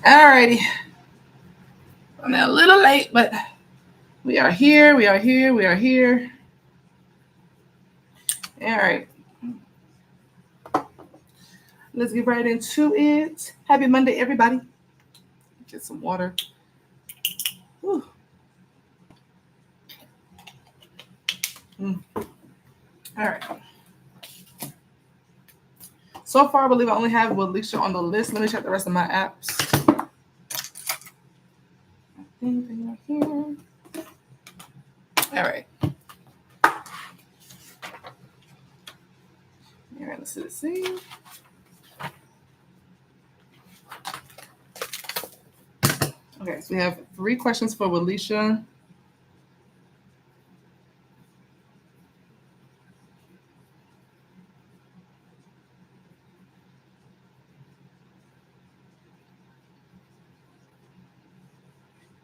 Alrighty. I'm a little late, but we are here. We are here. We are here. All right. Let's get right into it. Happy Monday, everybody. Get some water. Whew. All right. So far, I believe I only have Alicia on the list. Let me check the rest of my apps. I think they are here. All right. All right, let's see. Okay, so we have 3 questions for Alicia.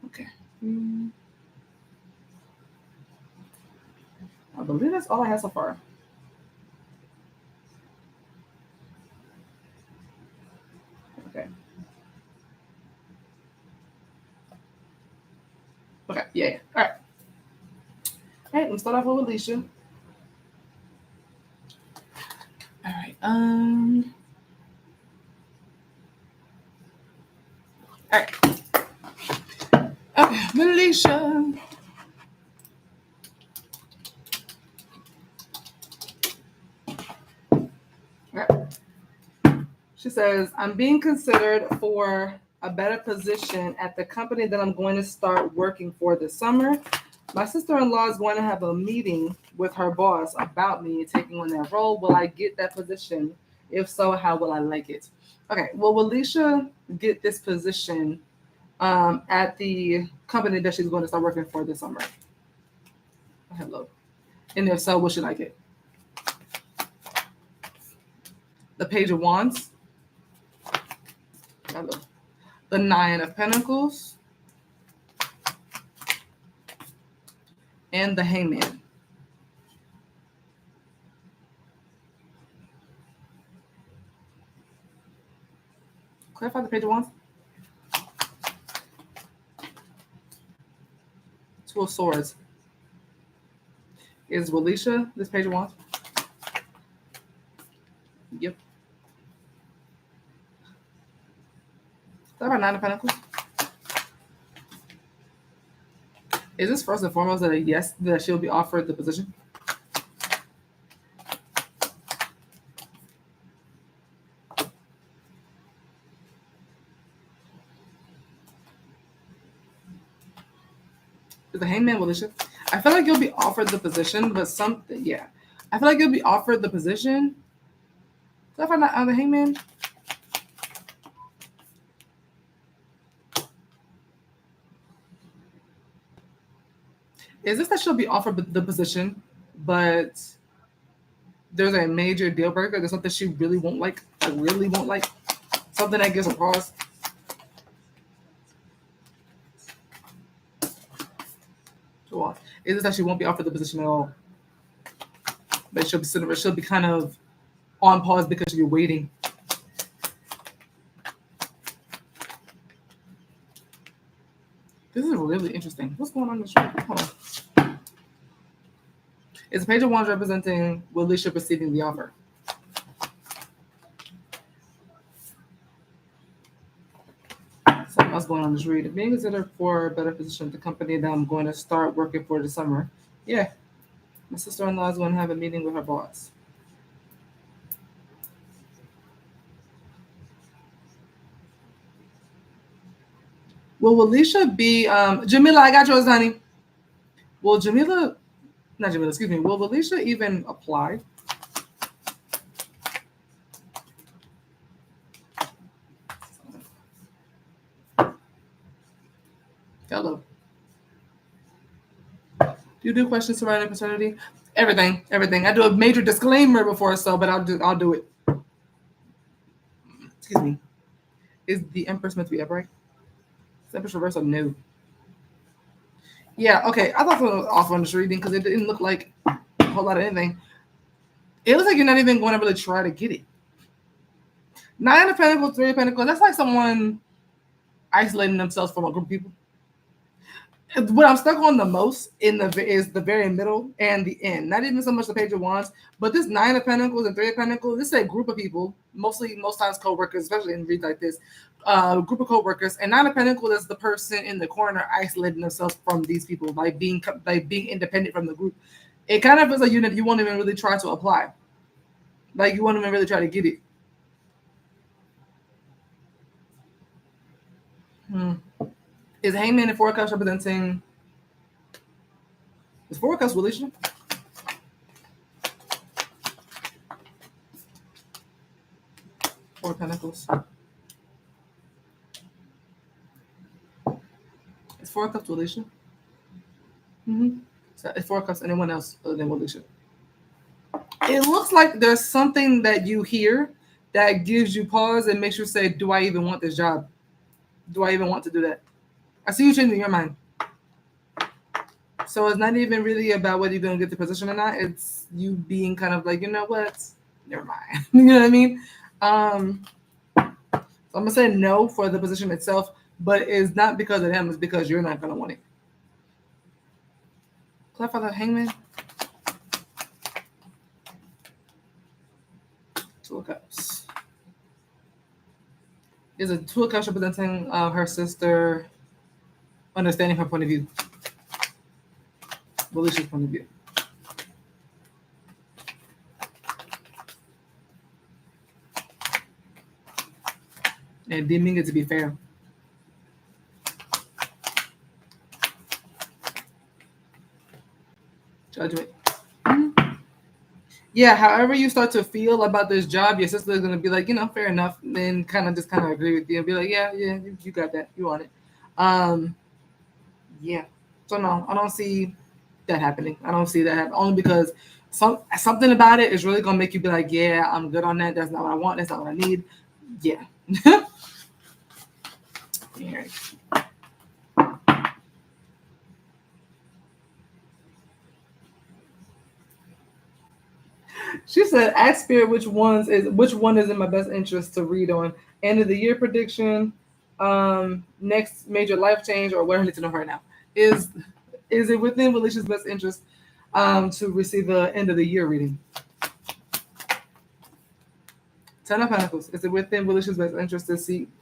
Okay. I believe that's all I have so far. Okay. Okay, yeah. All right. All right, let's start off with Alicia. All right. All right. Okay, Alicia. Okay. She says, I'm being considered for a better position at the company that I'm going to start working for this summer. My sister-in-law is going to have a meeting with her boss about me taking on that role. Will I get that position? If so, how will I like it? Okay, well, will Alicia get this position at the company that she's going to start working for this summer? Hello. And if so, will she like it? The Page of Wands. Hello. The 9 of Pentacles. And the Hangman. Clarify the Page of Wands. 2 of Swords. Is Walisha this Page of Wands? Yep. Clarify 9 of Pentacles. Is this first and foremost that a yes, that she'll be offered the position? Is the Hangman Walisha? I feel like you'll be offered the position, but something, yeah. I feel like you'll be offered the position. So if I'm not on the Hangman, is this that she'll be offered the position, but there's a major deal breaker? There's something she really won't like, something that gives a pause. Is it that she won't be offered the position at all? But she'll be kind of on pause because she'll be waiting. This is really interesting. What's going on in this room? Hold on. Is the Page of Wands representing Walisha receiving the offer? Something else going on this read. Being considered for a better position at the company that I'm going to start working for this summer. Yeah. My sister-in-law is going to have a meeting with her boss. Will Walisha be Jamila, I got yours, honey. Will Jamila, not Jamila, excuse me, will Walisha even apply? Hello. Do you do questions surrounding paternity? Everything. I do a major disclaimer before so, but I'll do it. Excuse me. Is the Empress meant to be upright? Is Empress reversal? No. Yeah, okay. I thought it was off on this reading because it didn't look like a whole lot of anything. It looks like you're not even going to really try to get it. Nine of Pentacles, Three of Pentacles. That's like someone isolating themselves from a group of people. What I'm stuck on the most is the very middle and the end. Not even so much the Page of Wands, but this Nine of Pentacles and Three of Pentacles. This is a group of people, most times co-workers, especially in reads like this, group of co-workers. And Nine of Pentacles is the person in the corner isolating themselves from these people by being independent from the group. It kind of feels like you won't even really try to apply, like you won't even really try to get it. Is Hangman and Four of Cups representing? Is Four of Cups relation? Four of Pentacles. Is Four of Cups relation? So it's Four of Cups. Anyone else other than relation? It looks like there's something that you hear that gives you pause and makes you say, "Do I even want this job? Do I even want to do that?" I see you changing your mind. So it's not even really about whether you're going to get the position or not. It's you being kind of like, you know what? Never mind. You know what I mean? So I'm going to say no for the position itself, but it's not because of him. It's because you're not going to want it. Clarify the Hangman. Two of Cups. Is a Two of Cups representing her sister understanding her point of view? Alicia's point of view. And deeming it to be fair. Judgment. Yeah, however you start to feel about this job, your sister is going to be like, fair enough. Then kind of agree with you and be like, yeah, you got that. You want it. Yeah. So no, I don't see that happening. I don't see that happen only because something about it is really going to make you be like, yeah, I'm good on that. That's not what I want. That's not what I need. Yeah. Yeah. She said, "Ask Spirit which one is in my best interest to read on end of the year prediction, next major life change, or what I need to know right now. Is it within Alicia's best interest to receive the end of the year reading?" Ten of Pentacles. Is it within Alicia's best interest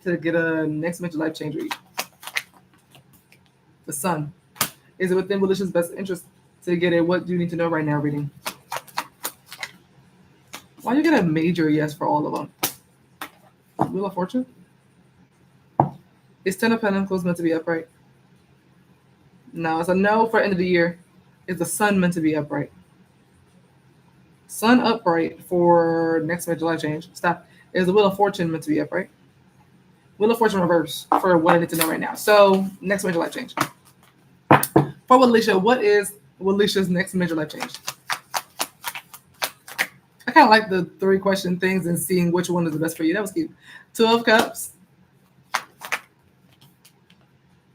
to get a next major life change read? The Sun. Is it within Alicia's best interest to get a what do you need to know right now reading? Why you get a major yes for all of them? Wheel of Fortune? Is Ten of Pentacles meant to be upright? No, it's a no for end of the year. Is the Sun meant to be upright? Sun upright for next major life change. Stop. Is the Wheel of Fortune meant to be upright? Wheel of Fortune reverse for what I need to know right now. So next major life change. For Alicia, what is Alicia's next major life change? I kind of like the 3-question things and seeing which one is the best for you. That was cute. Two of Cups.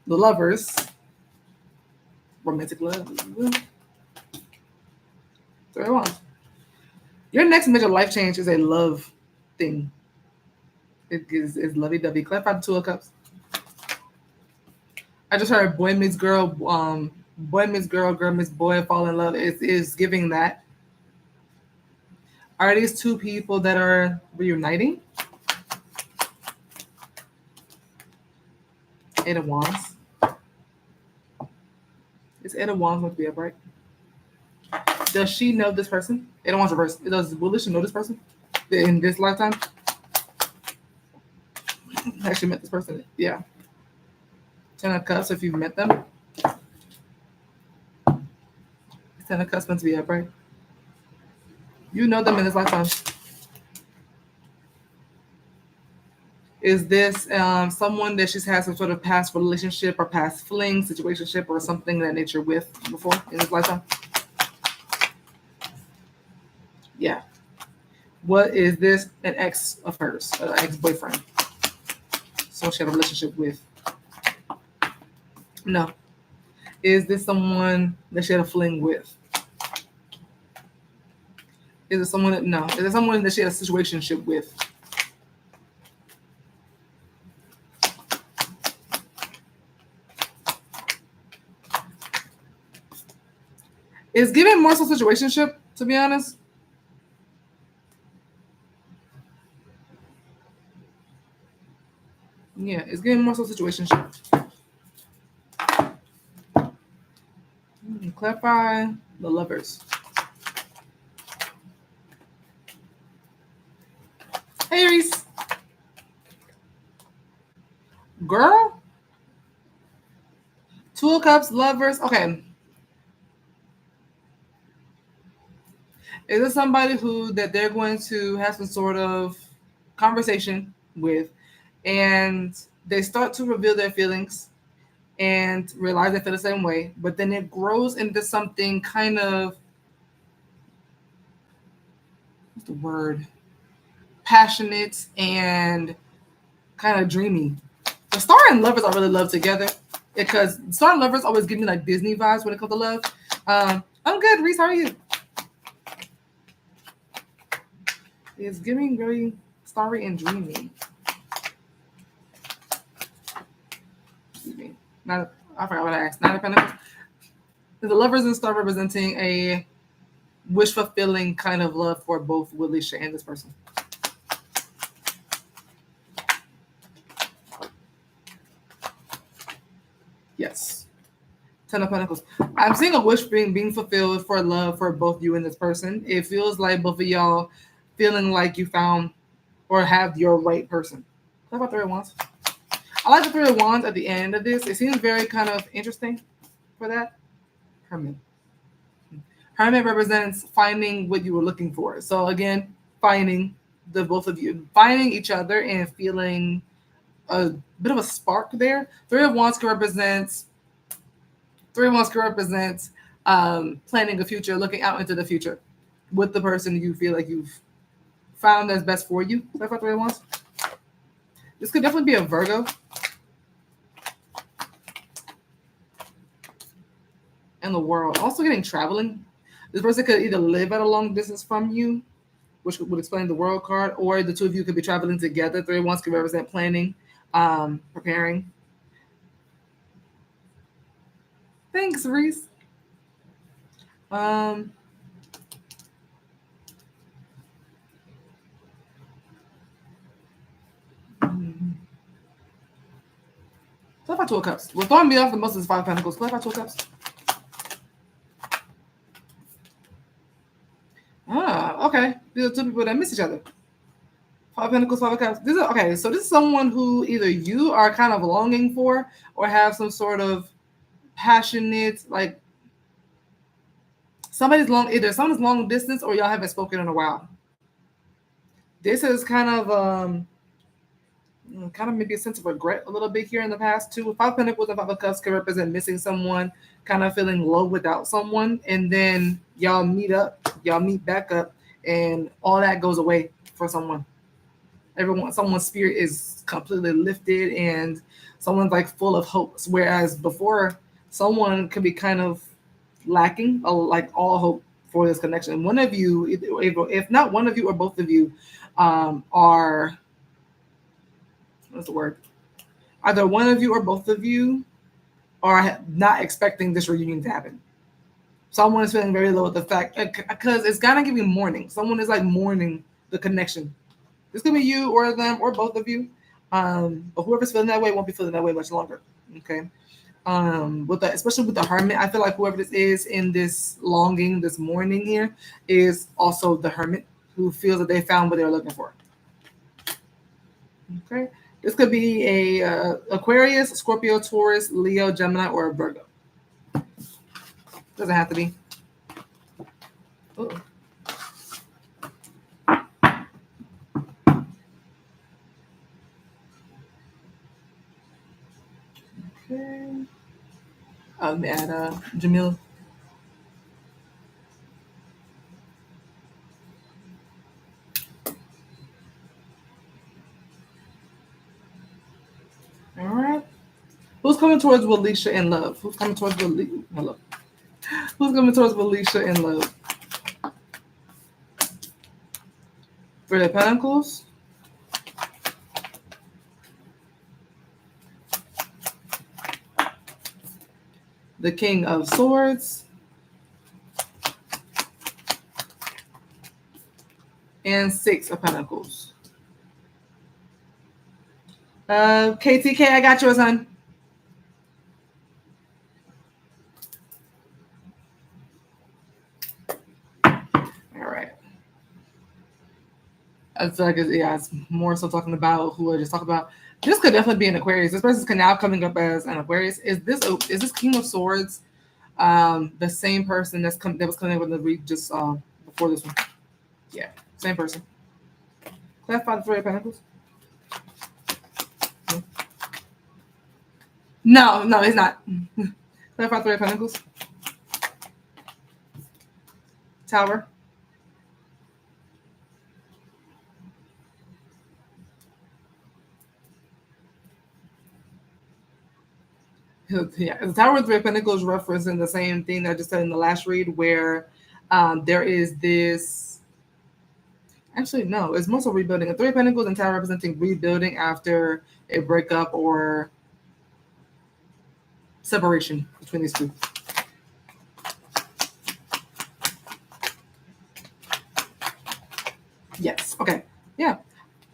The Lovers. Romantic love. Three of Wands. Your next major life change is a love thing. It is lovey-dovey. Clarify the Two of Cups. I just heard boy meets girl, boy meets girl, girl meets boy, fall in love. It is giving that. Are these two people that are reuniting? Eight of Wands. Is Eight of Wands going to be upright? Does she know this person? Eight of Wands reverse. Does Alicia know this person in this lifetime? Actually met this person. Yeah. Ten of Cups if you've met them. Ten of Cups meant to be upright. You know them in this lifetime. Is this someone that she's had some sort of past relationship or past fling, situationship, or something of that nature with before in this lifetime? Yeah. What is this? An ex of hers, an ex-boyfriend. Someone she had a relationship with. No. Is this someone that she had a fling with? Is it someone that, no. Is it someone that she had a situationship with? It's giving more so situationship, to be honest. Yeah, it's giving more so situationship. Clarify the lovers. Hey, Reese. Girl? Two of Cups, lovers. Okay. Is it somebody who that they're going to have some sort of conversation with, and they start to reveal their feelings and realize they feel the same way, but then it grows into something kind of, what's the word? Passionate and kind of dreamy. The star and lovers I really love together because star and lovers always give me like Disney vibes when it comes to love. I'm good, Reese. How are you? It's giving very starry and dreamy. Excuse me. Not, I forgot what I asked. Nine of Pentacles. The lovers and star representing a wish fulfilling kind of love for both Willisha and this person. Yes. Ten of Pentacles. I'm seeing a wish being fulfilled for love for both you and this person. It feels like both of y'all feeling like you found or have your right person. What about Three of Wands? I like the Three of Wands at the end of this. It seems very kind of interesting for that. Hermit. Hermit represents finding what you were looking for. So again, finding the both of you, finding each other and feeling a bit of a spark there. Three of Wands can represent planning a future, looking out into the future with the person you feel like you've found that's best for you. That's what Three of Wands. This could definitely be a Virgo. And the World. Also getting traveling. This person could either live at a long distance from you, which would explain the World card, or the two of you could be traveling together. Three of Wands could represent planning, preparing. Thanks, Reese. So about Two of Cups. We're throwing me off the most is Five of Pentacles. What about Two of Cups? Okay. These are two people that miss each other. Five of Pentacles, Five of Cups. Okay, so this is someone who either you are kind of longing for or have some sort of passionate, like either someone's long distance or y'all haven't spoken in a while. This is kind of maybe a sense of regret a little bit here in the past too. Five of Pentacles and Five of Cups can represent missing someone, kind of feeling low without someone, and then y'all meet back up, and all that goes away for someone. Someone's spirit is completely lifted, and someone's like full of hopes. Whereas before, someone could be kind of lacking, like all hope for this connection. One of you, if not one of you or both of you, are, what's the word? Either one of you or both of you are not expecting this reunion to happen. Someone is feeling very low at the fact, because it's kind of giving mourning. Someone is like mourning the connection. This could be you or them or both of you. But whoever's feeling that way won't be feeling that way much longer. Okay. Especially with the Hermit, I feel like whoever this is in this longing, this mourning here, is also the Hermit who feels that they found what they're looking for. Okay. This could be a Aquarius, Scorpio, Taurus, Leo, Gemini, or a Virgo. Doesn't have to be. Uh-oh. Okay. I'll add Jamil. All right. Who's coming towards Willisha in love? Who's coming towards Willisha? Hello. Who's coming towards Willisha in love? Three of Pentacles. The King of Swords. and 6 of Pentacles. KTK, I got yours, hon. All right. I feel like it's more so talking about who I just talked about. This could definitely be an Aquarius. This person's now coming up as an Aquarius. Is this King of Swords the same person that was coming in with the read just before this one? Yeah, same person. Clarify the 3 of Pentacles. No, it's not. Clarify 3 of Pentacles. Tower. Yeah, the Tower of 3 of Pentacles referencing the same thing that I just said in the last read, where there is this. Actually, no, it's mostly rebuilding. A 3 of Pentacles and Tower representing rebuilding after a breakup or separation between these two. Yes. Okay. Yeah.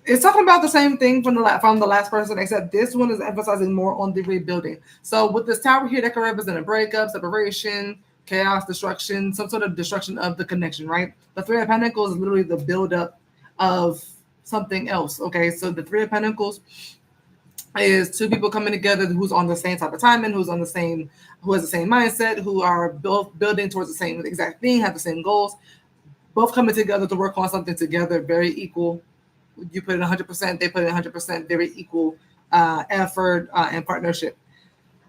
It's talking about the same thing from the last person, except this one is emphasizing more on the rebuilding. So with this tower here, that can represent a breakup, separation, chaos, destruction, some sort of destruction of the connection, right? The 3 of Pentacles is literally the buildup of something else. Okay, so the 3 of Pentacles is 2 people coming together who's on the same type of timing, who has the same mindset, who are both building towards the same exact thing, have the same goals, both coming together to work on something together, very equal. You put in 100%, they put in 100%, very equal effort and partnership.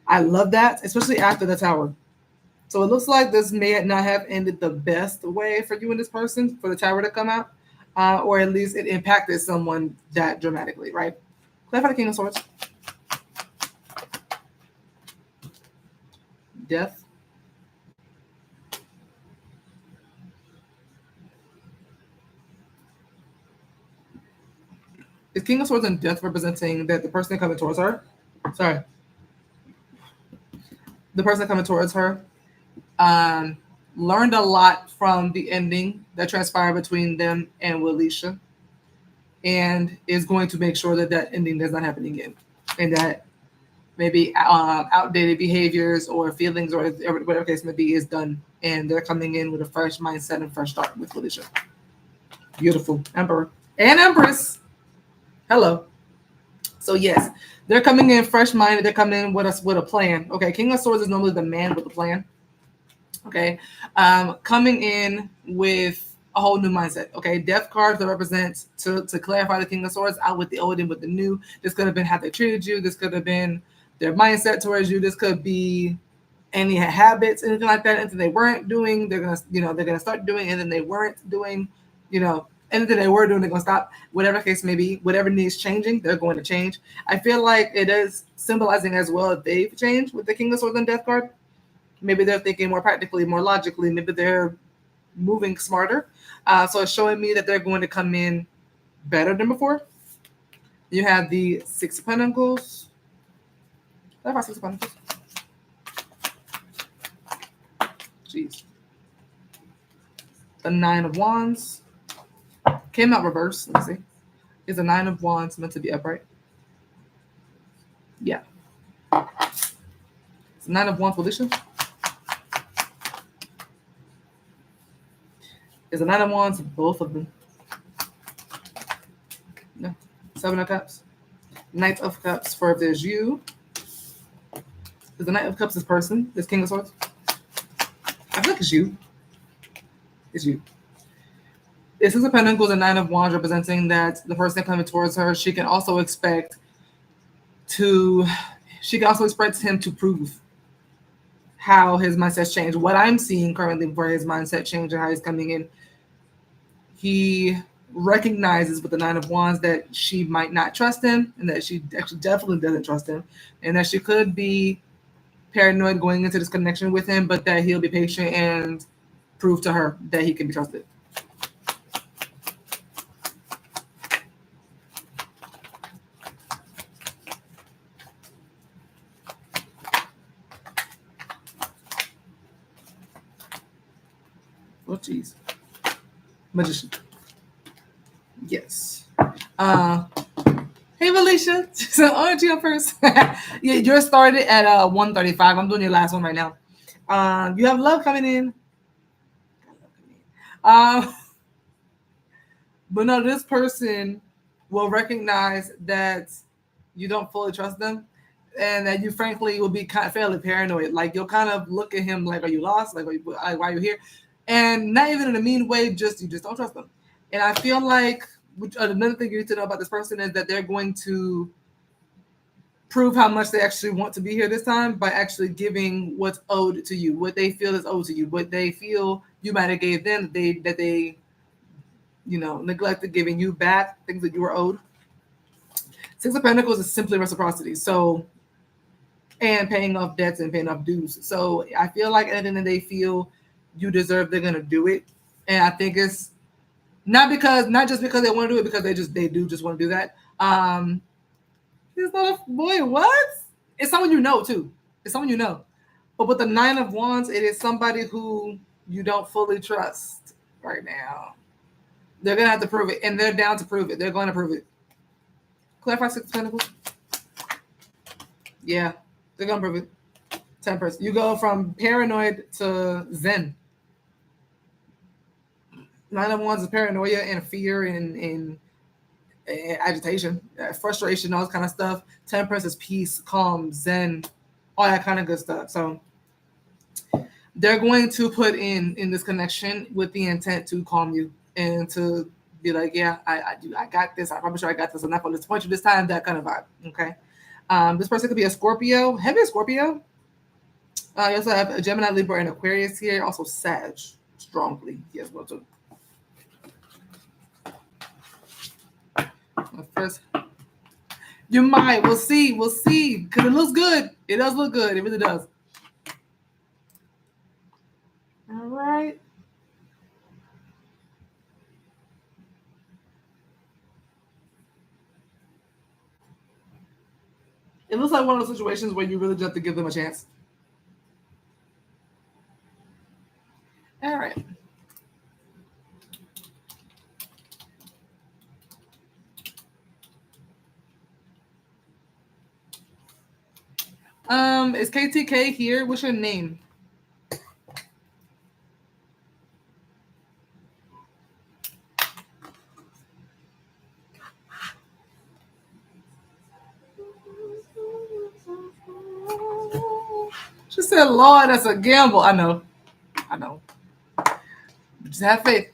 I love that, especially after the tower. So it looks like this may not have ended the best way for you and this person, for the tower to come out, or at least it impacted someone that dramatically, right? Clarify the King of Swords. Death. Is King of Swords and Death representing that the person coming towards her? Sorry. The person coming towards her learned a lot from the ending that transpired between them and Willisha, and is going to make sure that that ending does not happen again, and that maybe outdated behaviors or feelings or whatever case may be is done, and they're coming in with a fresh mindset and fresh start with Willisha. Beautiful. Emperor and Empress. Hello. So yes, they're coming in fresh minded. They're coming in with us with a plan. Okay, King of Swords is normally the man with a plan. Okay, coming in with a whole new mindset. Okay, death cards that represent to clarify the King of Swords out with the old and with the new. This could have been how they treated you. This could have been their mindset towards you. This could be any habits, anything like that, anything they weren't doing. They're gonna start doing, and then they weren't doing. Anything they were doing, they're gonna stop. Whatever case may be, whatever needs changing, they're going to change. I feel like it is symbolizing as well if they've changed with the King of Swords and Death card. Maybe they're thinking more practically, more logically. Maybe they're moving smarter. So it's showing me that they're going to come in better than before. You have the 6 of Pentacles. That's about 6 of Pentacles. Jeez. The 9 of Wands. Came out reverse. Let me see. Is the 9 of Wands meant to be upright? Yeah. It's the 9 of Wands position. Is the 9 of Wands both of them? No. 7 of Cups. Knight of Cups for if there's you. Is the Knight of Cups this person? This King of Swords? I feel like it's you. It's you. This is a Pentacles and 9 of Wands representing that the person coming towards her, she can also expect him to prove how his mindset's changed. What I'm seeing currently for his mindset change and how he's coming in, he recognizes with the 9 of Wands that she might not trust him, and that she actually definitely doesn't trust him, and that she could be paranoid going into this connection with him, but that he'll be patient and prove to her that he can be trusted. Oh, geez. Magician. Yes. Hey, Felicia. So, aren't you up first? Yeah, yours started at 1:35. I'm doing your last one right now. You have love coming in. Um, but no, this person will recognize that you don't fully trust them, and that you frankly will be kind of fairly paranoid. Like you'll kind of look at him like, "Are you lost? Like, why are you here?" And not even in a mean way. Just you just don't trust them. And I feel like another thing you need to know about this person is that they're going to prove how much they actually want to be here this time by actually giving what's owed to you, what they feel is owed to you, what they feel you might have gave them that they neglected giving you back things that you were owed. Six of Pentacles is simply reciprocity. So, and paying off debts and paying off dues. So I feel like anything that they feel you deserve, they're gonna do it. And I think it's not just because they want to do it, because they do just want to do that. It's not a boy. What? It's someone you know too. It's someone you know. But with the Nine of Wands, it is somebody who you don't fully trust right now. They're gonna have to prove it, and they're down to prove it. They're going to prove it. Clarify Six of Pentacles. Yeah, they're gonna prove it. Temperance. You go from paranoid to Zen. Nine of Wands is paranoia and fear and agitation, frustration, all this kind of stuff. Temperance is peace, calm, Zen, all that kind of good stuff. So they're going to put in this connection with the intent to calm you and to be like, yeah, I got this. I promise you I got this. I'm not going to disappoint you this time. That kind of vibe. Okay. This person could be a Scorpio, heavy Scorpio. You also have a Gemini, Libra, and Aquarius here. Also Sag, strongly here as well too. First, you might. We'll see. We'll see. Because it looks good. It does look good. It really does. All right. It looks like one of those situations where you really just have to give them a chance. All right. Is KTK here? What's your name? She said, Lord, that's a gamble. I know. Just have faith.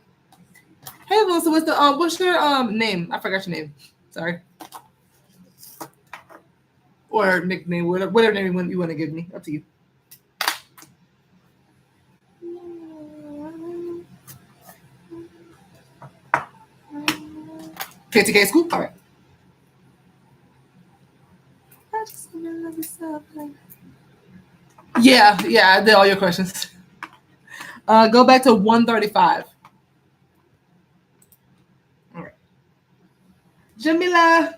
Hey, Melissa, what's your name? I forgot your name. Sorry. Or nickname, whatever name you want to give me. Up to you. KTK School? All right. Yeah, I did all your questions. Go back to 135. All right. Jamila.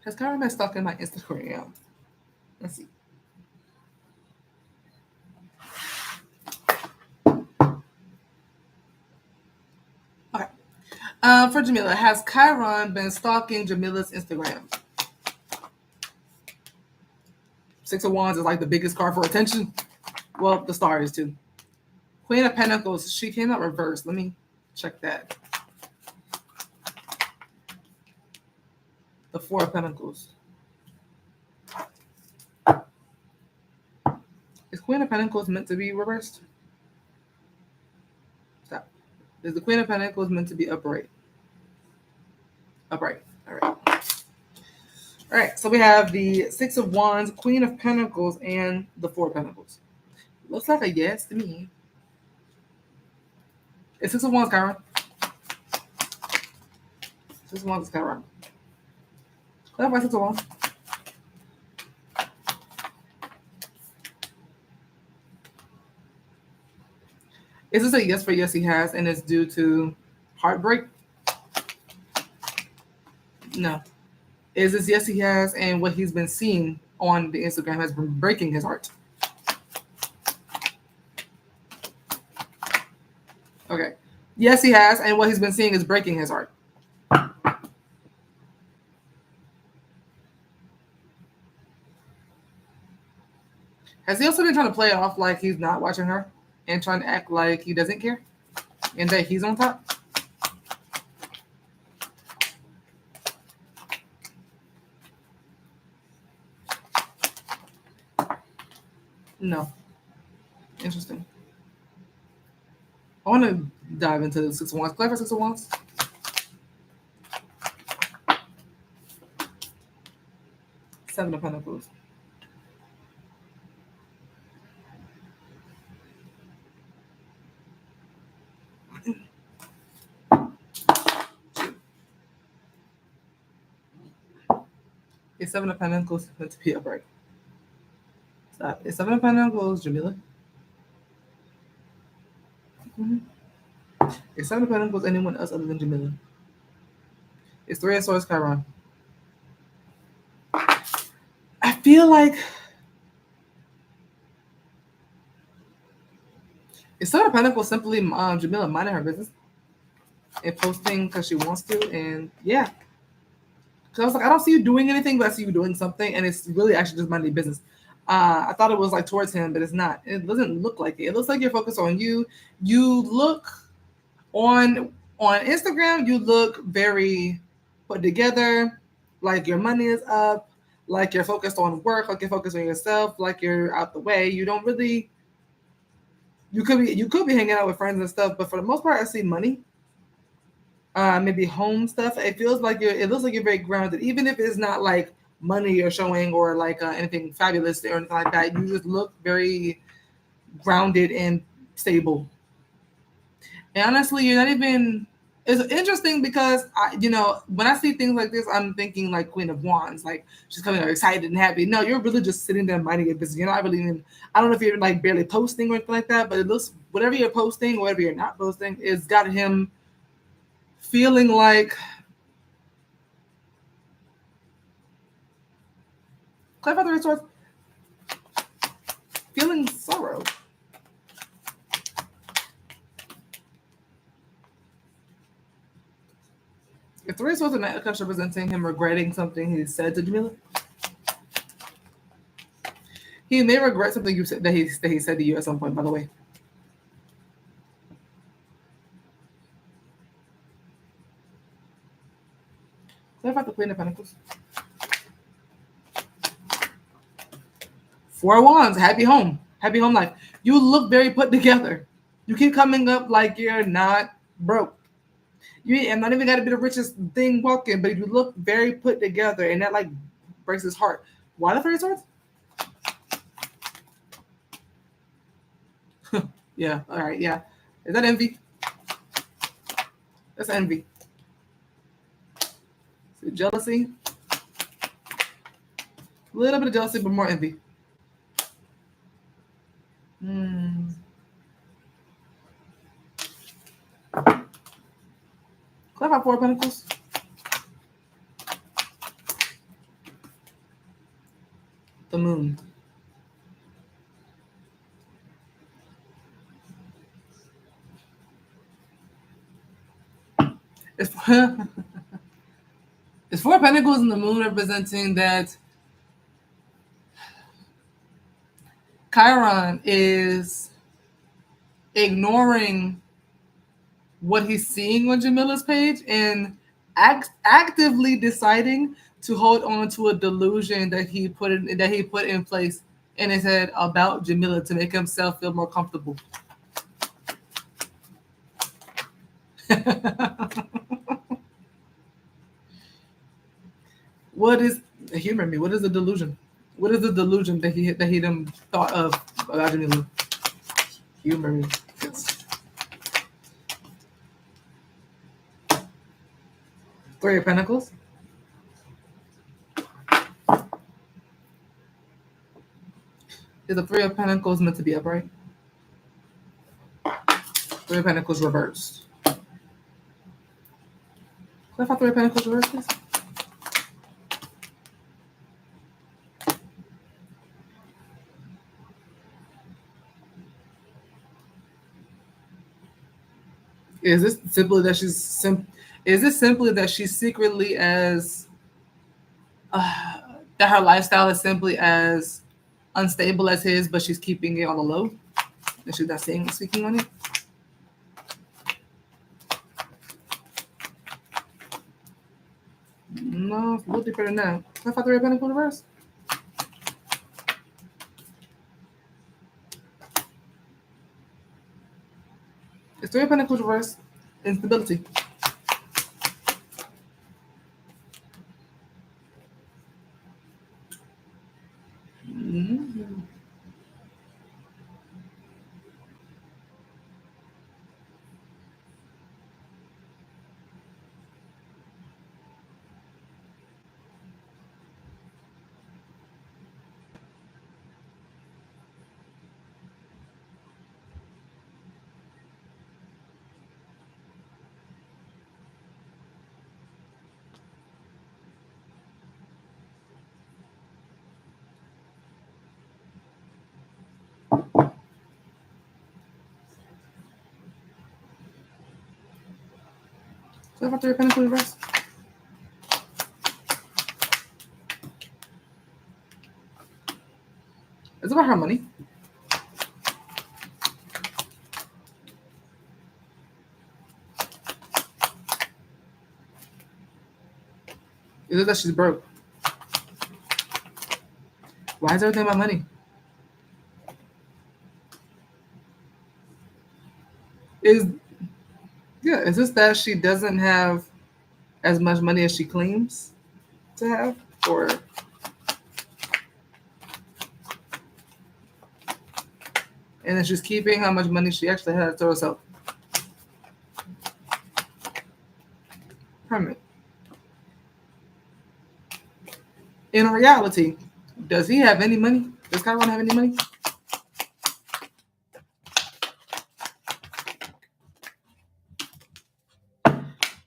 Has Karen been stalking my Instagram? Let's see. Okay. For Jamila, has Chiron been stalking Jamila's Instagram? Six of Wands is like the biggest card for attention. Well, the star is too. Queen of Pentacles, she came out reversed. Let me check that. The Four of Pentacles. Is Queen of Pentacles meant to be reversed? Stop. Is the Queen of Pentacles meant to be upright? Upright. All right. All right. So we have the Six of Wands, Queen of Pentacles, and the Four of Pentacles. Looks like a yes to me. It's Six of Wands, Chiron. Six of Wands is Chiron. Clarify Six of Wands. Is this a yes for yes he has, and it's due to heartbreak? No. Is this yes he has, and what he's been seeing on the Instagram has been breaking his heart. Okay. Yes, he has, and what he's been seeing is breaking his heart. Has he also been trying to play it off like he's not watching her and trying to act like he doesn't care and that he's on top? No. Interesting. I want to dive into the Six of Wands. Play for Six of Wands. Seven of Pentacles. It's Seven of Pentacles meant to be upright. Stop. It's Seven of Pentacles, Jamila. Mm-hmm. It's Seven of Pentacles, anyone else other than Jamila. It's Three of Swords, Chiron. I feel like it's Seven of Pentacles simply Jamila minding her business and posting because she wants to, and yeah. Because I was like, I don't see you doing anything, but I see you doing something, and it's really actually just minding business. I thought it was like towards him, but it's not. It doesn't look like it. It looks like you're focused on you. You look on Instagram, you look very put together, like your money is up, like you're focused on work, like you're focused on yourself, like you're out the way. You don't really. You could be hanging out with friends and stuff, but for the most part, I see money. Maybe home stuff. It feels like it looks like you're very grounded, even if it's not like money you're showing or like anything fabulous or anything like that. You just look very grounded and stable. And honestly, you're not even. It's interesting because when I see things like this, I'm thinking like Queen of Wands, like she's coming out excited and happy. No, you're really just sitting there minding your business. You're not really even. I don't know if you're like barely posting or anything like that, but it looks whatever you're posting, whatever you're not posting, it's got him feeling like clarify the source, feeling sorrow. If Three of Swords and Knight of Cups representing him regretting something he said to Jamila, he may regret something you said that he said to you at some point. By the way, clarify the Queen of Pentacles. Four of Wands, happy home life. You look very put together. You keep coming up like you're not broke. You and not even got to be the richest thing walking, but you look very put together, and that like breaks his heart. Why the Three of Swords? Yeah, all right, yeah. Is that envy? That's envy. So jealousy. A little bit of jealousy, but more envy. Clarify Four of Pentacles. The Moon. It's it's Four of Pentacles and the Moon representing that Chiron is ignoring what he's seeing on Jamila's page and actively deciding to hold on to a delusion that he put in place in his head about Jamila to make himself feel more comfortable. What is humor me? What is the delusion? What is the delusion that he done thought of about Jamila? Humor me. Three of Pentacles. Is the Three of Pentacles meant to be upright? Three of Pentacles reversed. Clarify Three of Pentacles reversed, please. Is this simply that is this simply that she's secretly as that her lifestyle is simply as unstable as his, but she's keeping it on the low? And she's not speaking on it? No, it's a little deeper than that. I thought the red pentacle reverse. It's three of pentacles reverse. Instability. Mm-hmm. So about three of pentacles reverse. It's about her money. Is it that she's broke? Why is everything about money? Is this that she doesn't have as much money as she claims to have? Or and then she's keeping how much money she actually has to herself. Hermit. In reality, does he have any money? Does Chiron have any money?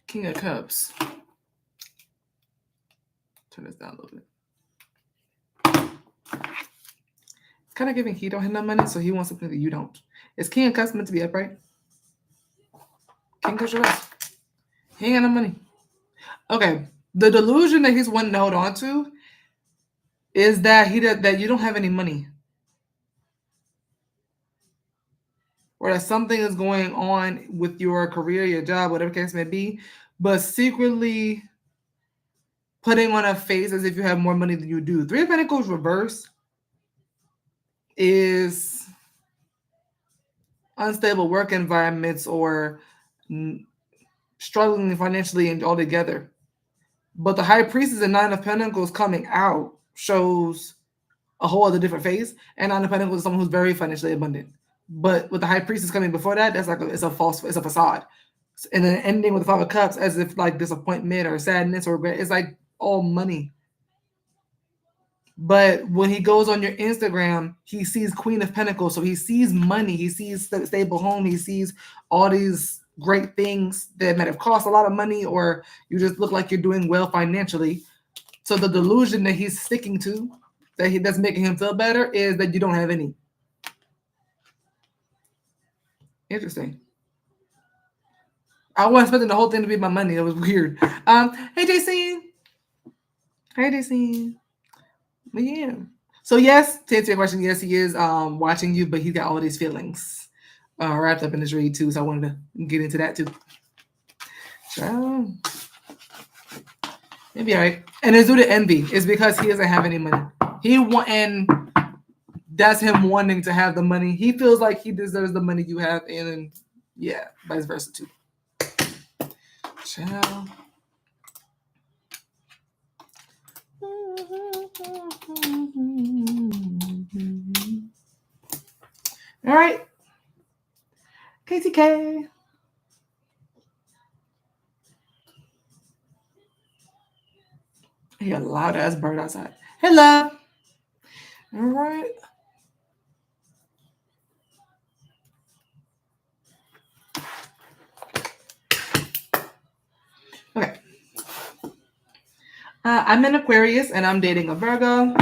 King of Cups. Turn this down a little bit. It's kind of giving he don't have no money, so he wants something that you don't. Is King of Cups meant to be upright? King of Cups reverse. He ain't got no money. Okay. The delusion that he's wanting to hold on to is that that you don't have any money. Or that something is going on with your career, your job, whatever case may be, but secretly putting on a face as if you have more money than you do. Three of Pentacles reverse is unstable work environments or struggling financially and altogether. But the High Priestess and Nine of Pentacles coming out shows a whole other different phase. And Nine of Pentacles is someone who's very financially abundant. But with the High Priestess coming before that, that's like it's a facade. And then ending with the Five of Cups as if like disappointment or sadness or regret. It's like all money. But when he goes on your Instagram, he sees Queen of Pentacles. So he sees money. He sees stable home. He sees all these great things that might have cost a lot of money, or you just look like you're doing well financially. So the delusion that he's sticking to, that's making him feel better, is that you don't have any. Interesting. I wasn't expecting the whole thing to be my money. It was weird. Hey, JC. Hey, JC. But yeah. So yes, to answer your question, yes, he is watching you, but he's got all these feelings wrapped up in his read too. So I wanted to get into that too. So maybe all right. And it's due to envy. It's because he doesn't have any money. And that's him wanting to have the money. He feels like he deserves the money you have, and then, yeah, vice versa too. Ciao. All right. KTK. I hear a loud ass bird outside. Hello. All right. Okay. I'm an Aquarius and I'm dating a Virgo.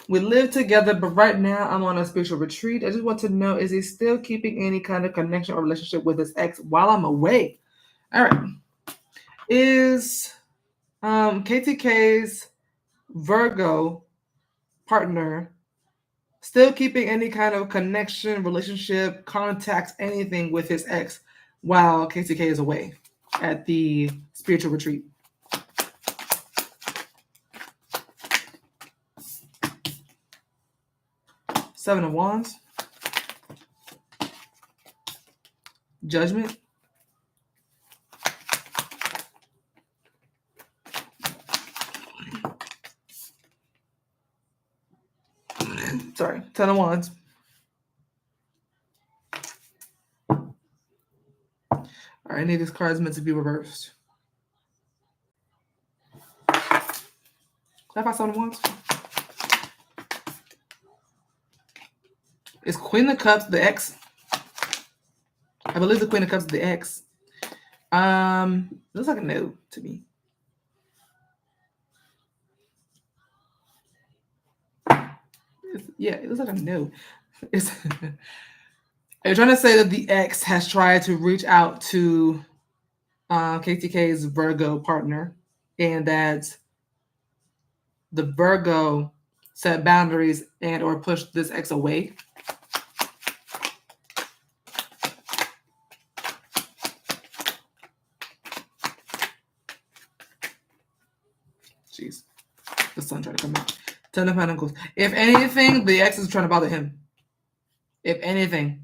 We live together, but right now I'm on a spiritual retreat. I just want to know, is he still keeping any kind of connection or relationship with his ex while I'm away? All right. Is KTK's Virgo partner still keeping any kind of connection, relationship, contacts, anything with his ex while KTK is away at the spiritual retreat? Seven of Wands. Judgment. Sorry, Ten of Wands. All right, any of these cards meant to be reversed. Clarify Seven of Wands. Is Queen of Cups the ex? I believe the Queen of Cups is the ex. Looks like a no to me. Yeah, it looks like a no. It's they're trying to say that the ex has tried to reach out to KTK's Virgo partner, and that the Virgo set boundaries and or pushed this ex away. Jeez, the sun trying to come out. Ten of Pentacles. If anything, the ex is trying to bother him. If anything.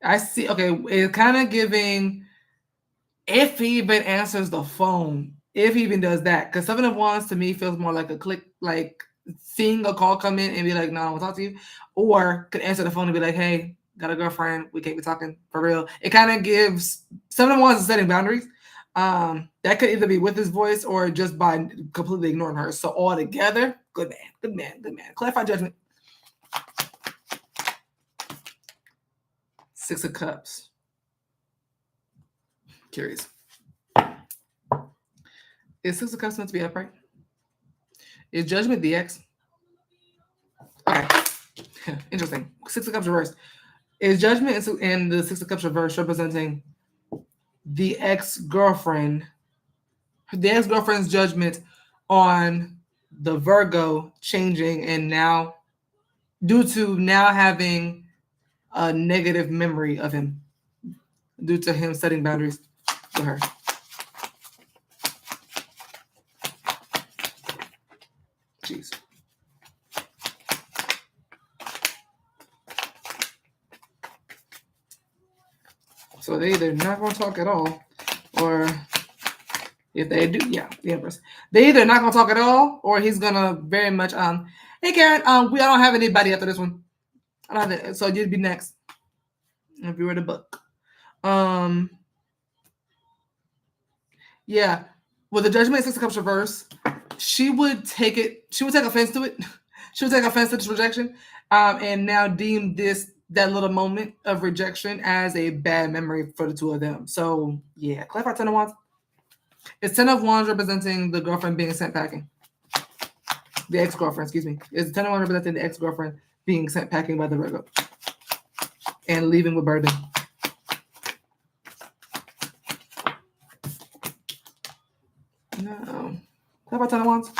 I see, okay, it's kind of giving, if he even answers the phone, if he even does that, because Seven of Wands to me feels more like a click, like seeing a call come in and be like, no, I want to talk to you, or could answer the phone and be like, hey, got a girlfriend, we can't be talking for real. It kind of gives, Seven of Wands is setting boundaries. That could either be with his voice or just by completely ignoring her. So all together, good man, good man, good man. Clarify Judgment. Six of Cups. Curious. Is Six of Cups meant to be upright? Is Judgment the ex? Okay. Interesting. Six of Cups reversed. Is Judgment and the Six of Cups reversed representing the ex-girlfriend, the ex-girlfriend's judgment on the Virgo changing and now, due to now having a negative memory of him, due to him setting boundaries with her? Jeez. So they either not going to talk at all, or if they do, yeah, the Empress. They either not going to talk at all, or he's going to very much, hey Karen, I don't have anybody after this one. I don't have it, so you'd be next if you read the book. Yeah, with the Judgment Six of Cups reverse, she would take offense to it. She would take offense to this rejection, and now deem that little moment of rejection as a bad memory for the two of them. So yeah, clarify Ten of Wands. Is Ten of Wands representing the girlfriend being sent packing? The ex-girlfriend, excuse me. Is Ten of Wands representing the ex-girlfriend being sent packing by the Virgo and leaving with burden? No. How about Ten of Wands?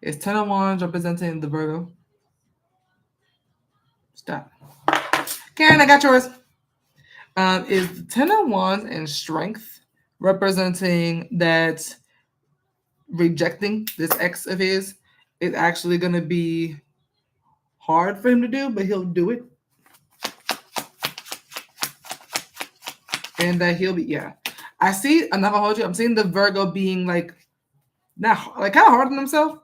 Is Ten of Wands representing the Virgo? Stop. Karen, I got yours. Is Ten of Wands and Strength representing that rejecting this ex of his is actually going to be hard for him to do, but he'll do it? And that he'll be, yeah. I see, I'm not going to hold you, I'm seeing the Virgo being like, not like kind of hard on himself.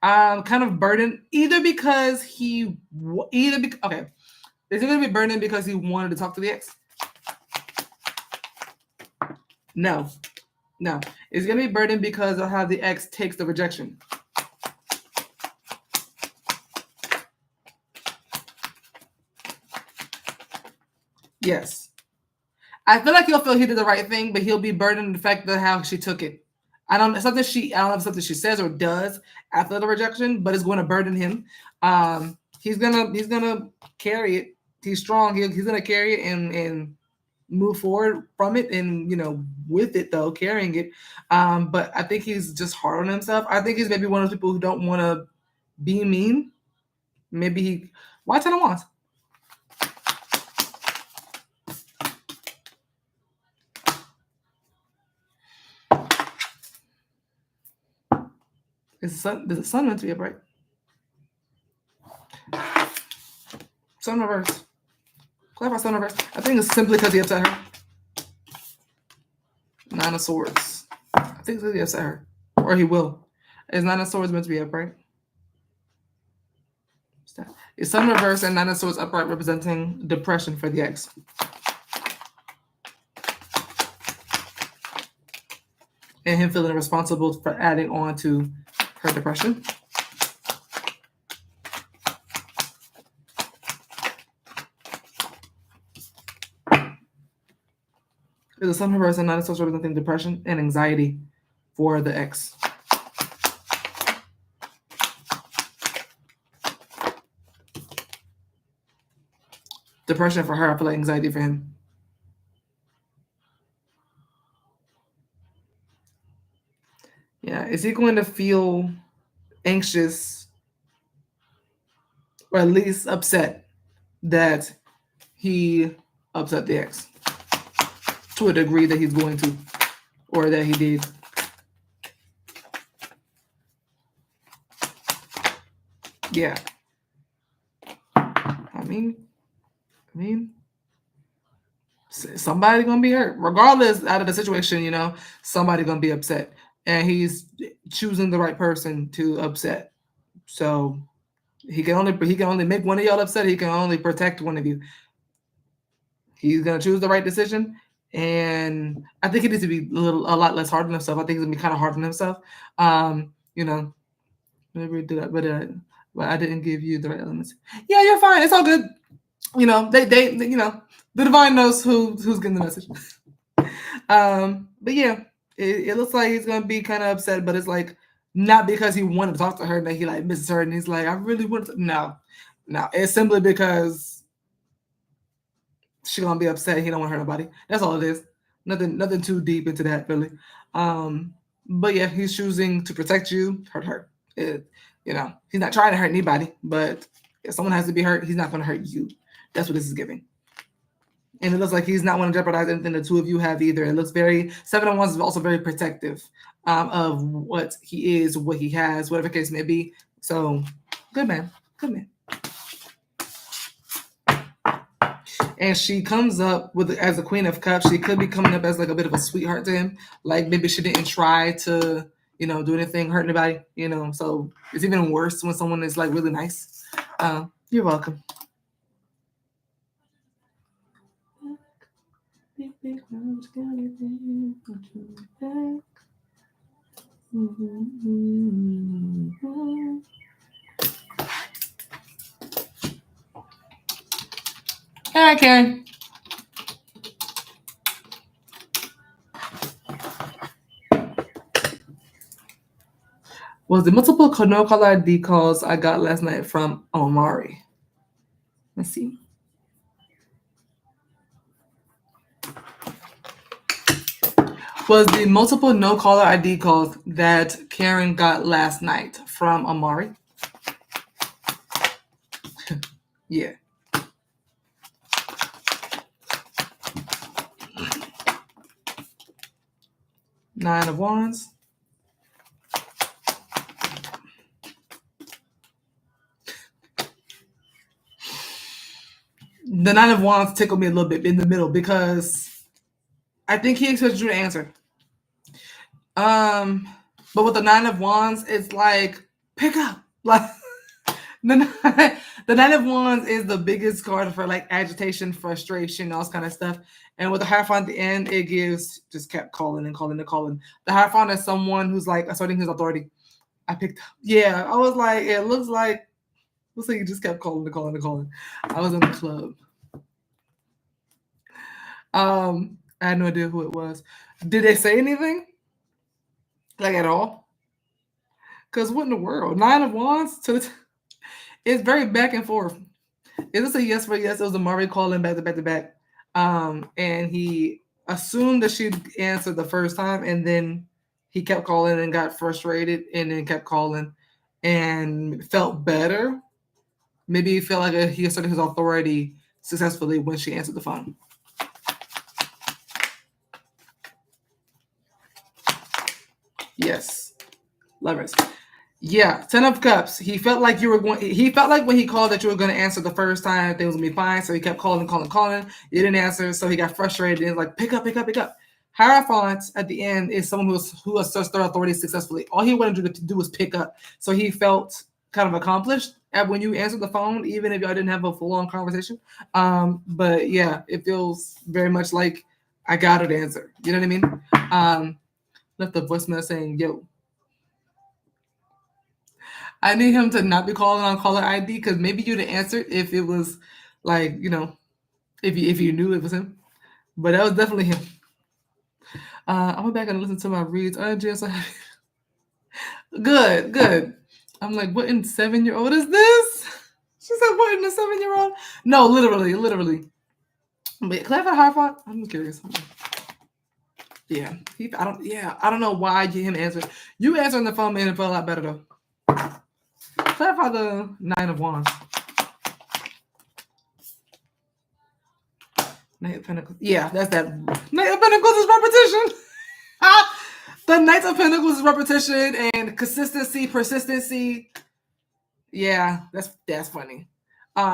Kind of burdened, either because okay, is he going to be burdened because he wanted to talk to the ex? No. It's going to be burdened because of how the ex takes the rejection. Yes. I feel like he'll feel he did the right thing, but he'll be burdened the fact that how she took it. I don't know if something she says or does after the rejection, but it's going to burden him. He's gonna carry it. He's strong. He's gonna carry it and move forward from it, and with it though, carrying it. But I think he's just hard on himself. I think he's maybe one of those people who don't want to be mean. Maybe why 10 of Wands? Is the sun meant to be upright? Sun reverse. Clarify sun reverse. I think it's simply because he upset her. 9 of Swords. I think it's because he upset her. Or he will. Is 9 of Swords meant to be upright? Is sun reverse and 9 of Swords upright representing depression for the ex? And him feeling responsible for adding on to her depression. Is the sun reverse and 9 of Swords representing depression and anxiety for the ex? Depression for her, I feel like anxiety for him. Yeah, is he going to feel anxious or at least upset that he upset the ex to a degree that he's going to, or that he did? Yeah. I mean, somebody gonna be hurt, regardless out of the situation. Somebody gonna be upset, and he's choosing the right person to upset. So he can only make one of y'all upset. He can only protect one of you. He's gonna choose the right decision, and I think he needs to be a lot less hard on himself. I think he's gonna be kind of hard on himself. Maybe did I, but I didn't give you the right elements. Yeah, you're fine. It's all good. They the divine knows who's getting the message. But yeah, it looks like he's gonna be kind of upset, but it's like not because he wanted to talk to her that he like misses her, and he's like, I really want to. No, it's simply because she's gonna be upset. He don't want to hurt nobody. That's all it is. Nothing too deep into that really. But yeah, he's choosing to protect you, hurt her. He's not trying to hurt anybody, but if someone has to be hurt, he's not going to hurt you. That's what this is giving. And it looks like he's not want to jeopardize anything the two of you have either. It looks 7 of Wands is also very protective of what he is, what he has, whatever the case may be. So good man. And she comes up as a Queen of Cups. She could be coming up as like a bit of a sweetheart to him. Like maybe she didn't try to, do anything, hurt anybody, So it's even worse when someone is like really nice. You're welcome. Hi, Karen. Was the multiple no caller ID calls I got last night from Omari? Let's see. Was the multiple no caller ID calls that Karen got last night from Omari? Yeah. Nine of Wands. The Nine of Wands tickled me a little bit in the middle because I think he expected you to answer. But with the Nine of Wands, it's like, pick up. Like the Nine of Wands is the biggest card for like agitation, frustration, all this kind of stuff. And with the Hierophant at the end, it gives just kept calling and calling and calling. The Hierophant is someone who's like asserting his authority. I picked up. Yeah, I was like, it looks like you just kept calling and calling and calling. I was in the club. I had no idea who it was. Did they say anything? Like at all? Because what in the world? Nine of Wands to the it's very back and forth. Is this a yes for yes? It was a Murray calling back to back to back. And he assumed that she'd answer the first time, and then he kept calling and got frustrated, and then kept calling and felt better. Maybe he felt like he asserted his authority successfully when she answered the phone. Yes, lovers. Yeah, 10 of Cups. He felt like you were going. He felt like when he called that you were going to answer the first time, things would be fine. So he kept calling, calling, calling. You didn't answer, so he got frustrated and was like, "Pick up, pick up, pick up." Hierophant at the end is someone who asserts their authority successfully. All he wanted to do was pick up, so he felt kind of accomplished when you answered the phone, even if y'all didn't have a full-on conversation. But yeah, it feels very much like I got an answer. You know what I mean? Left the voicemail saying, "Yo." I need him to not be calling on caller ID because maybe you'd have answered if it was like, if you knew it was him. But that was definitely him. I went back and listened to my reads. Good, good. I'm like, what in 7-year-old is this? She said, what in the 7-year-old? No, literally. But can I have a high font? I'm curious. Yeah. I don't know why I get him answering. You answering the phone, man, it felt a lot better though. Clarify the 9 of Wands. Knight of Pentacles. Yeah, that's that. Knight of Pentacles is repetition. The Knight of Pentacles is repetition and consistency, persistency. Yeah, that's funny.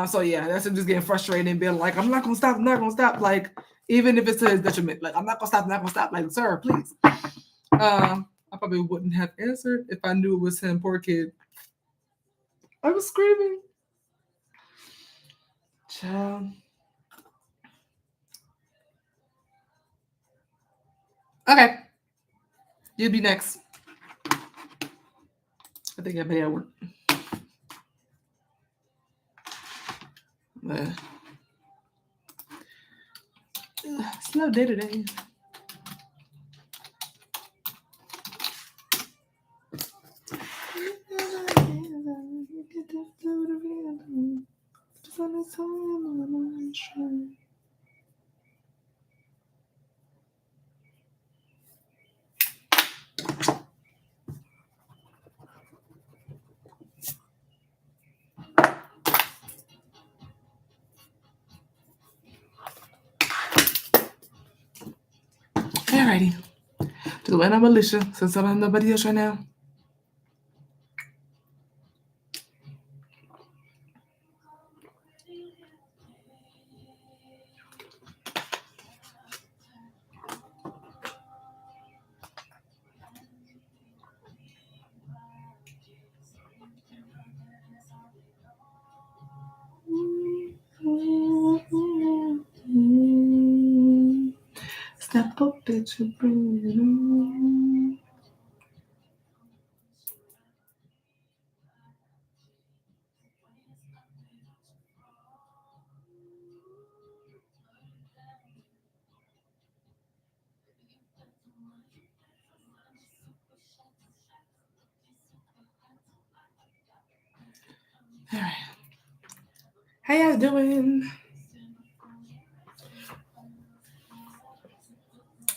So yeah, that's him just getting frustrated and being like, I'm not gonna stop. Like, even if it's to his detriment, like I'm not gonna stop. Like, sir, please. I probably wouldn't have answered if I knew it was him. Poor kid. I was screaming. Child. Okay. You'll be next. I think I may have work. Slow day today. Alrighty. Just waiting on Alicia since I don't have nobody else right now. Step up, bitch, and bring it on. All right. How y'all doing?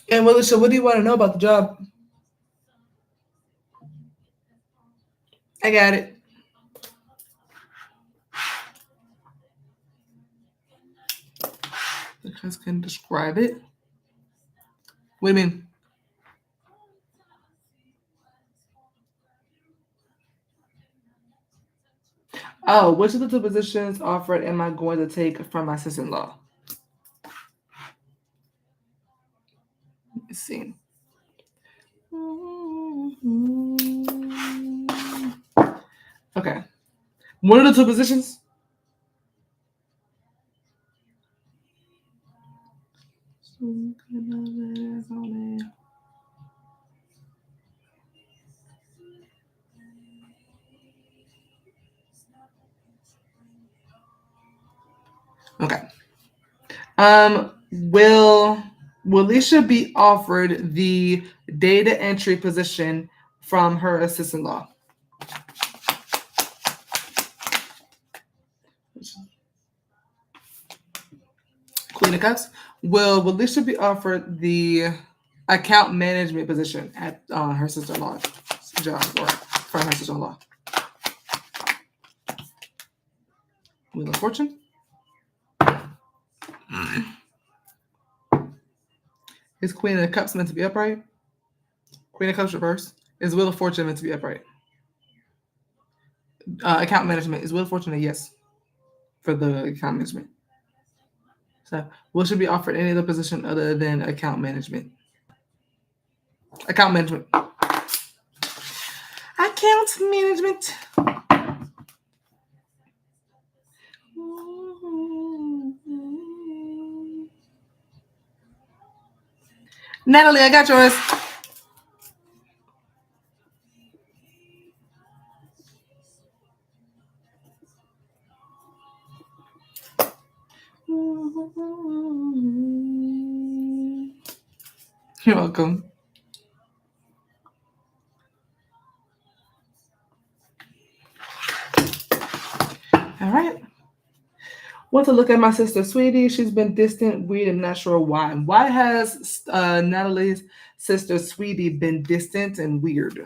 And Alicia, what do you want to know about the job? I got it. You guys can describe it. What do you mean? Oh, which of the 2 positions offered am I going to take from my sister-in-law? Let's see. Okay. What are the 2 positions? Okay. Will Alicia be offered the data entry position from her assistant-in-law? Queen of Cups. Will Alicia be offered the account management position at her sister-in-law's job or from her sister-in-law? Wheel of Fortune. Is Queen of Cups meant to be upright? Queen of Cups reverse. Is Wheel of Fortune meant to be upright? Account management. Is Wheel of Fortune a yes for the account management? So, will she be offered any other position other than account management? Account management. Account management. Natalie, I got yours. You're welcome. All right. Want to look at my sister Sweetie. She's been distant, weird, and not sure why. Why has Natalie's sister Sweetie been distant and weird?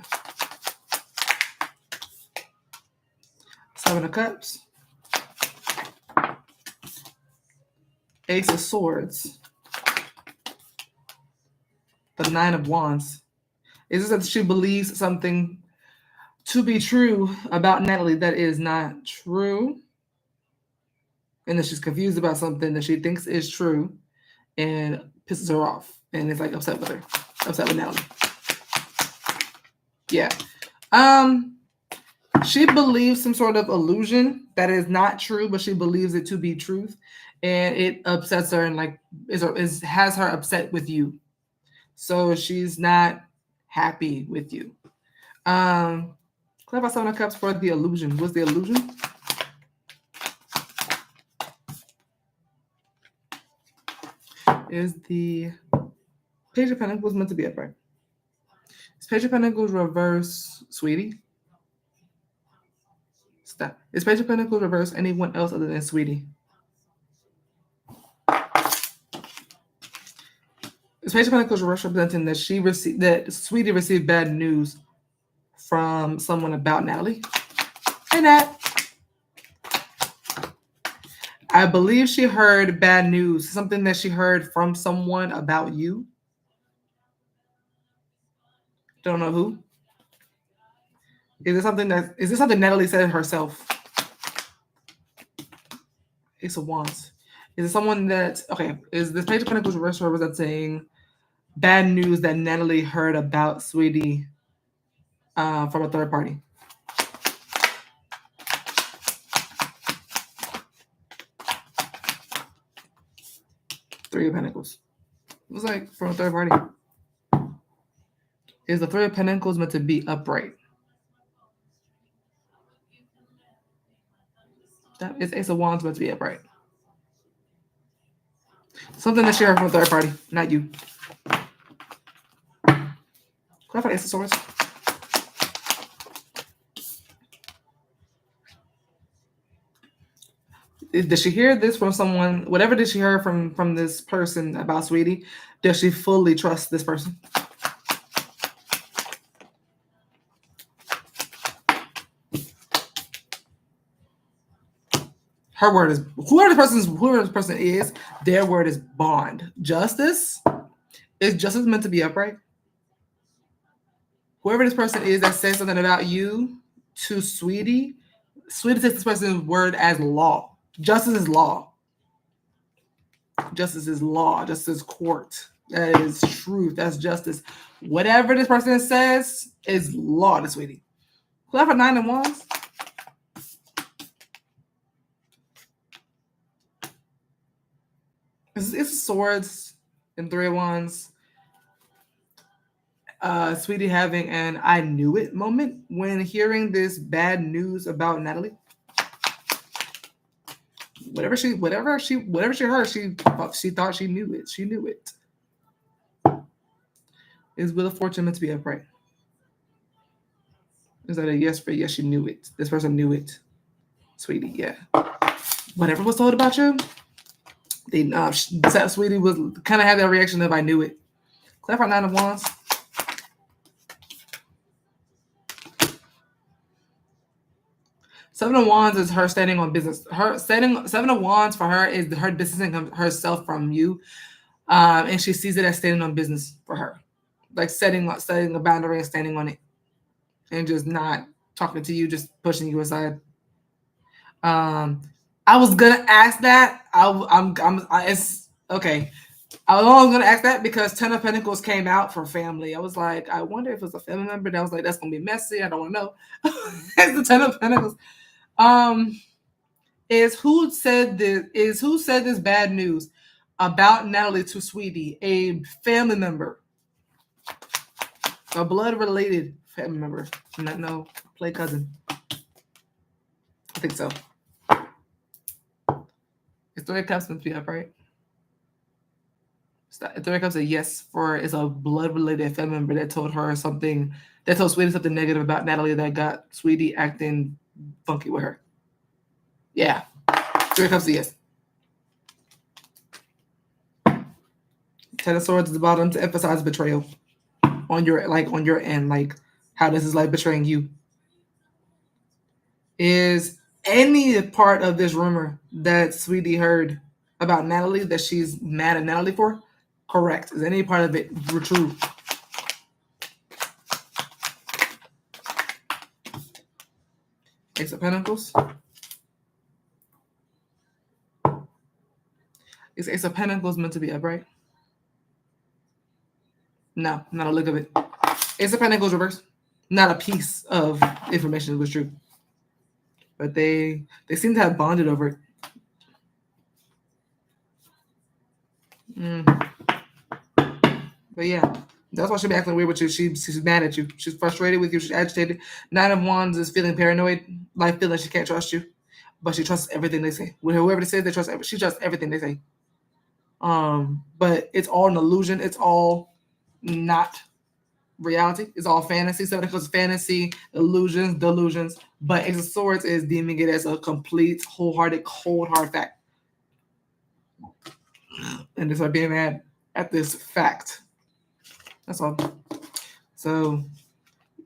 Seven of Cups. Ace of Swords. The Nine of Wands. Is this that she believes something to be true about Natalie that is not true? And that she's confused about something that she thinks is true and pisses her off and is like upset with her. Upset with Natalie. Yeah. She believes some sort of illusion that is not true, but she believes it to be truth. And it upsets her and like has her upset with you. So she's not happy with you. Clarify Seven of Cups for the illusion. What's the illusion? Is the Page of Pentacles meant to be upright? Is Page of Pentacles reverse, Sweetie? Stop. Is Page of Pentacles reverse anyone else other than Sweetie? Is Page of Pentacles reverse representing that that Sweetie received bad news from someone about Natalie? Hey, Nat. I believe she heard bad news, something that she heard from someone about you. Don't know who. Is this something Natalie said herself? Ace of Wands. Is it someone that is this Page of Pentacles reverse representing bad news that Natalie heard about Sweetie from a third party? Three of Pentacles. It was like from a third party. Is the Three of Pentacles meant to be upright? That is Ace of Wands meant to be upright. Something that she heard from a third party, not you. Clarify Ace of Swords. Did she hear this from someone? Whatever did she hear from this person about Sweetie? Does she fully trust this person? Her word is whoever the person is, their word is bond. Justice? Is justice meant to be upright? Whoever this person is that says something about you to Sweetie takes this person's word as law. Justice is law. Justice is law. Justice is court. That is truth. That's justice. Whatever this person says is law to Sweetie. Whoever Nine of Wands. It's Swords and Three of Wands. Sweetie having an I knew it moment when hearing this bad news about Natalie. Whatever she heard, she thought she knew it. She knew it. Is Wheel of Fortune meant to be upright? Is that a yes for yes? She knew it. This person knew it, sweetie. Yeah. Whatever was told about you, they sweetie was kind of had that reaction of I knew it. Clarify 9 of Wands. Seven of Wands is her standing on business. Her setting 7 of Wands for her is her distancing herself from you, and she sees it as standing on business for her, like setting a boundary and standing on it, and just not talking to you, just pushing you aside. I was gonna ask that. It's okay. I was only gonna ask that because 10 of Pentacles came out for family. I was like, I wonder if it's a family member. And I was like, that's gonna be messy. I don't want to know. It's the 10 of Pentacles. Is who said this bad news about Natalie to Sweetie? A family member, a blood related family member, not no play cousin. I think so. It's 3 of Cups meant to be upright. Three Cups a yes for is a blood related family member that told her something, that told Sweetie something negative about Natalie that got Sweetie acting funky with her. Yeah. 3 Cups a yes. 10 of Swords at the bottom to emphasize betrayal on your end, like how this is like betraying you. Is any part of this rumor that Sweetie heard about Natalie that she's mad at Natalie for correct? Is any part of it true? Ace of Pentacles. Is Ace of Pentacles meant to be upright? No, not a look of it. Ace of Pentacles reverse. Not a piece of information that was true. But they seem to have bonded over it. But yeah, that's why she'll be acting weird with you. She's mad at you. She's frustrated with you. She's agitated. 9 of Wands is feeling paranoid, like feeling she can't trust you, but she trusts everything they say. With whoever they say, she trusts everything they say. But it's all an illusion. It's all not reality. It's all fantasy. So it's fantasy, illusions, delusions. But Ace of Swords is deeming it as a complete, wholehearted, cold hard fact. And just like being mad at this fact. That's all. So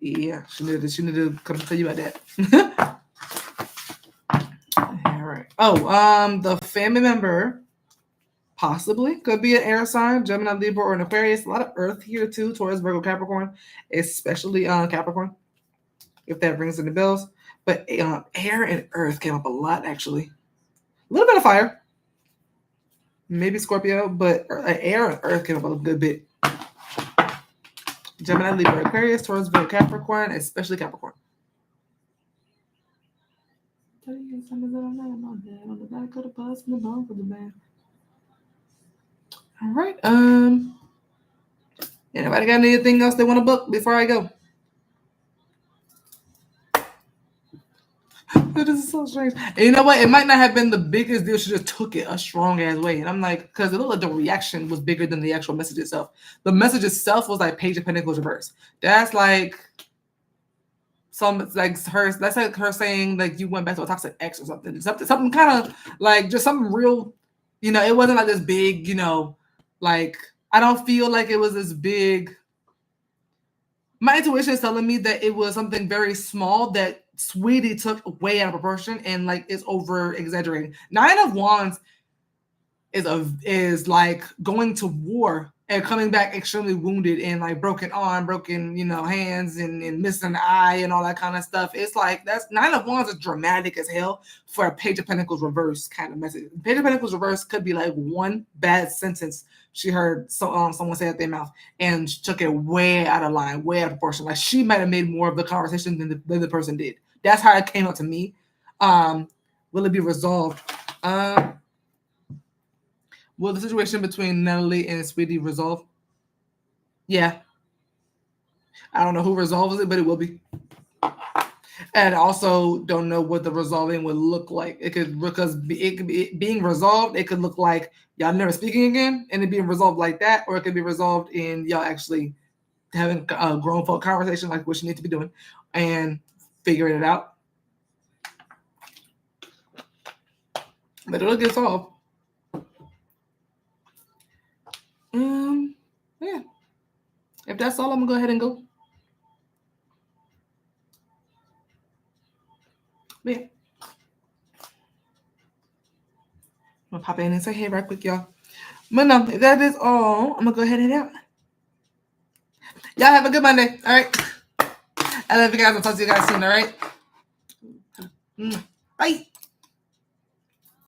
yeah, she needed to come tell you about that. All right. Oh, the family member possibly could be an air sign, Gemini, Libra, or an Aquarius. A lot of Earth here too, Taurus, Virgo, Capricorn, especially Capricorn, if that rings any bells. But air and Earth came up a lot actually. A little bit of fire, maybe Scorpio, but air and Earth came up a good bit. Gemini, Libra, Aquarius, Taurus, Virgo, Capricorn, especially Capricorn. All right. Anybody got anything else they want to book before I go? This is so strange. And you know what? It might not have been the biggest deal. She just took it a strong ass way. And I'm like, because it looked like the reaction was bigger than the actual message itself. The message itself was like Page of Pentacles reverse. That's like that's like her saying like you went back to a toxic ex or something. Something kind of like just something real. You know, it wasn't like this big, you know, like I don't feel like it was this big. My intuition is telling me that it was something very small that Sweetie took way out of proportion and like is over exaggerating. 9 of Wands is like going to war and coming back extremely wounded and like broken arm, broken, you know, hands and missing an eye and all that kind of stuff. It's like that's 9 of Wands is dramatic as hell for a Page of Pentacles reverse kind of message. Page of Pentacles reverse could be like one bad sentence she heard someone say out their mouth and she took it way out of line, way out of proportion. Like she might have made more of the conversation than the person did. That's how it came up to me. Will it be resolved? Will the situation between Natalie and Sweetie resolve? Yeah. I don't know who resolves it, but it will be. And also don't know what the resolving would look like. It could be being resolved. It could look like y'all never speaking again, and it being resolved like that, or it could be resolved in y'all actually having a grown folk conversation like what you need to be doing, and figuring it out. But it'll get solved. Yeah. If that's all, I'm gonna go ahead and go. Yeah. I'm gonna pop in and say hey right quick, y'all. But no, if that is all, I'm gonna go ahead and head out. Y'all have a good Monday. All right. I love you guys. I'll talk to you guys soon. All right. Bye.